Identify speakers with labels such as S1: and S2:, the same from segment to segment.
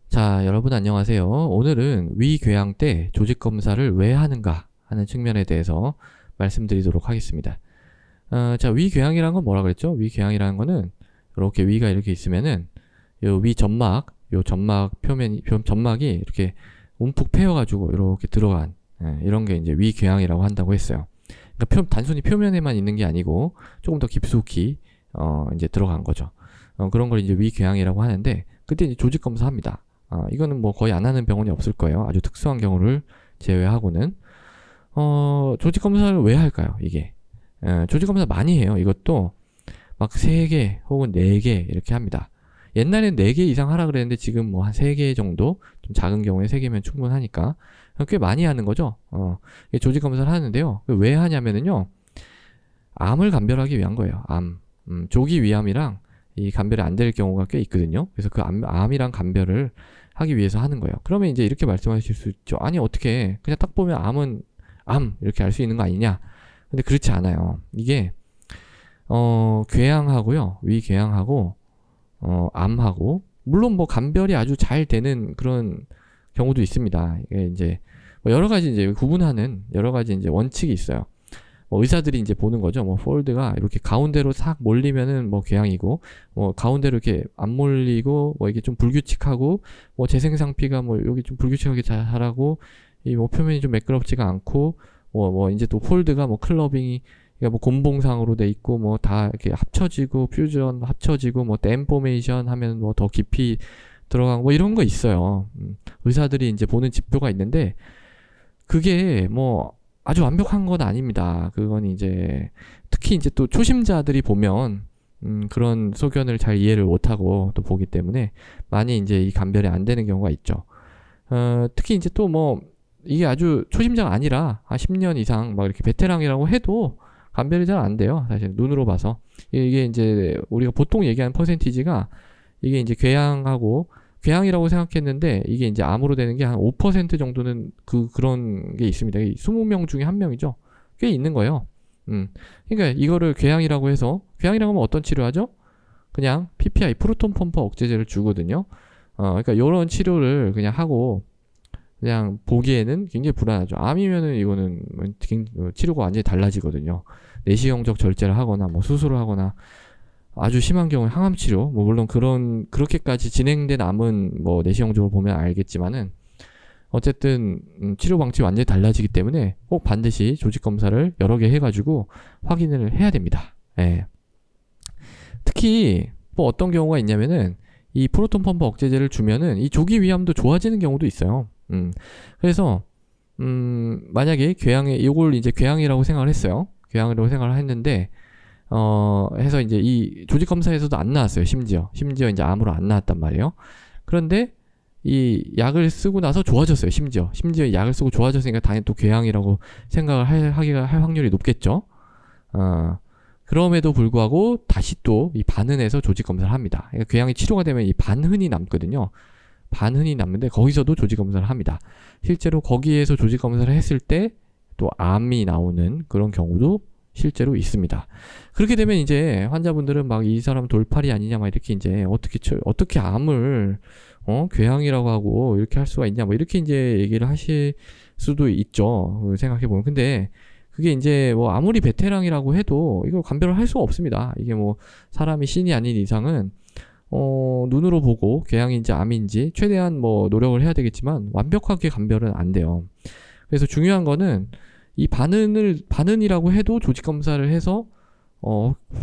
S1: 자, 여러분 안녕하세요. 오늘은 위궤양 때 조직 검사를 왜 하는가 하는 측면에 대해서 말씀드리도록 하겠습니다. 자, 위궤양이라는 건 뭐라 그랬죠? 위궤양이라는 거는 이렇게 위가 이렇게 있으면은 요 위 점막, 요 점막 점막이 이렇게 움푹 패여가지고 이렇게 들어간 이런 게 이제 위궤양이라고 한다고 했어요. 그러니까 단순히 표면에만 있는 게 아니고 조금 더 깊숙이 이제 들어간 거죠. 그런 걸 이제 위궤양이라고 하는데 그때 이제 조직 검사합니다. 이거는 뭐 거의 안 하는 병원이 없을 거예요. 아주 특수한 경우를 제외하고는. 조직 검사를 왜 할까요? 이게. 조직 검사 많이 해요. 이것도 막 3개 혹은 4개 이렇게 합니다. 옛날엔 4개 이상 하라 그랬는데 지금 뭐 한 3개 정도, 좀 작은 경우에 3개면 충분하니까 꽤 많이 하는 거죠. 조직 검사를 하는데요. 왜 하냐면은요. 암을 감별하기 위한 거예요. 암. 조기 위암이랑 이 감별이 안 될 경우가 꽤 있거든요. 그래서 그 암이랑 감별을 하기 위해서 하는 거예요. 그러면 이제 이렇게 말씀하실 수 있죠. 아니 어떻게 그냥 딱 보면 암은 암 이렇게 알 수 있는 거 아니냐? 근데 그렇지 않아요. 이게 궤양하고요, 위궤양하고 암하고 물론 뭐 감별이 아주 잘 되는 그런 경우도 있습니다. 이게 이제 뭐 여러 가지 이제 구분하는 여러 가지 이제 원칙이 있어요. 의사들이 이제 보는 거죠. 뭐 폴드가 이렇게 가운데로 싹 몰리면은 뭐 궤양이고, 뭐 가운데로 이렇게 안 몰리고, 뭐 이게 좀 불규칙하고, 뭐 재생상피가 뭐 여기 좀 불규칙하게 자라고, 이 뭐 표면이 좀 매끄럽지가 않고, 뭐 이제 또 폴드가 뭐 클러빙이 그러니까 뭐 곤봉상으로 돼 있고, 뭐 다 이렇게 합쳐지고, 퓨전 합쳐지고, 뭐 댐포메이션 하면 뭐 더 깊이 들어간 뭐 이런 거 있어요. 의사들이 이제 보는 지표가 있는데, 그게 뭐 아주 완벽한 건 아닙니다. 그건 이제 특히 이제 또 초심자들이 보면 그런 소견을 잘 이해를 못하고 또 보기 때문에 많이 이제 이 감별이 안 되는 경우가 있죠. 특히 이제 또 뭐 이게 아주 초심자가 아니라 한 10년 이상 막 이렇게 베테랑이라고 해도 감별이 잘 안 돼요. 사실 눈으로 봐서 이게 이제 우리가 보통 얘기하는 퍼센티지가 이게 이제 궤양이라고 생각했는데 이게 이제 암으로 되는 게 한 5% 정도는 그런 게 있습니다. 20명 중에 1명이죠. 꽤 있는 거예요. 그러니까 이거를 궤양이라고 해서 궤양이라고 하면 어떤 치료하죠? 그냥 PPI 프로톤 펌프 억제제를 주거든요. 그러니까 이런 치료를 그냥 하고 그냥 보기에는 굉장히 불안하죠. 암이면은 이거는 치료가 완전히 달라지거든요. 내시경적 절제를 하거나 뭐 수술을 하거나 아주 심한 경우에 항암 치료, 뭐 물론 그렇게까지 진행된 암은 뭐 내시경적으로 보면 알겠지만은 어쨌든 치료 방식이 완전히 달라지기 때문에 꼭 반드시 조직 검사를 여러 개 해가지고 확인을 해야 됩니다. 예. 특히 뭐 어떤 경우가 있냐면은 이 프로톤 펌프 억제제를 주면은 이 조기 위암도 좋아지는 경우도 있어요. 그래서 만약에 이걸 이제 궤양이라고 생각을 했어요. 궤양이라고 생각을 했는데 해서 이제 이 조직 검사에서도 안 나왔어요. 심지어 이제 암으로 안 나왔단 말이에요. 그런데 이 약을 쓰고 나서 좋아졌어요. 심지어 약을 쓰고 좋아졌으니까 당연히 또 궤양이라고 생각을 할 확률이 높겠죠. 그럼에도 불구하고 다시 또 이 반흔에서 조직 검사를 합니다. 그러니까 궤양이 치료가 되면 이 반흔이 남거든요. 반흔이 남는데 거기서도 조직 검사를 합니다. 실제로 거기에서 조직 검사를 했을 때 또 암이 나오는 그런 경우도 실제로 있습니다. 그렇게 되면 이제 환자분들은 막 이 사람 돌팔이 아니냐 막 이렇게 이제 어떻게 암을 궤양이라고 하고 이렇게 할 수가 있냐 뭐 이렇게 이제 얘기를 하실 수도 있죠. 생각해 보면. 근데 그게 이제 뭐 아무리 베테랑이라고 해도 이거 감별을 할 수가 없습니다. 이게 뭐 사람이 신이 아닌 이상은 눈으로 보고 궤양인지 암인지 최대한 뭐 노력을 해야 되겠지만 완벽하게 감별은 안 돼요. 그래서 중요한 거는 이 반흔이라고 해도 조직 검사를 해서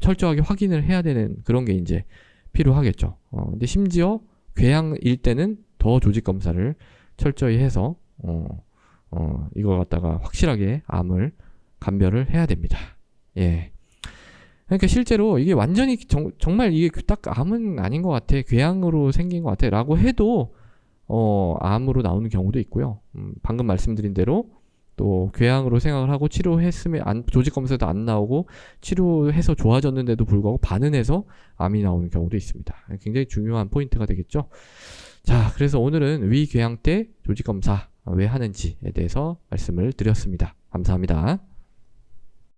S1: 철저하게 확인을 해야 되는 그런 게 이제 필요하겠죠. 근데 심지어 궤양일 때는 더 조직 검사를 철저히 해서 이거 갖다가 확실하게 암을 감별을 해야 됩니다. 예. 그러니까 실제로 이게 완전히 정말 이게 딱 암은 아닌 것 같아, 궤양으로 생긴 것 같아 라고 해도 암으로 나오는 경우도 있고요. 방금 말씀드린 대로 또 궤양으로 생각을 하고 치료했으면 조직 검사도 안 나오고 치료해서 좋아졌는데도 불구하고 반응해서 암이 나오는 경우도 있습니다. 굉장히 중요한 포인트가 되겠죠. 자, 그래서 오늘은 위궤양 때 조직 검사 왜 하는지에 대해서 말씀을 드렸습니다. 감사합니다.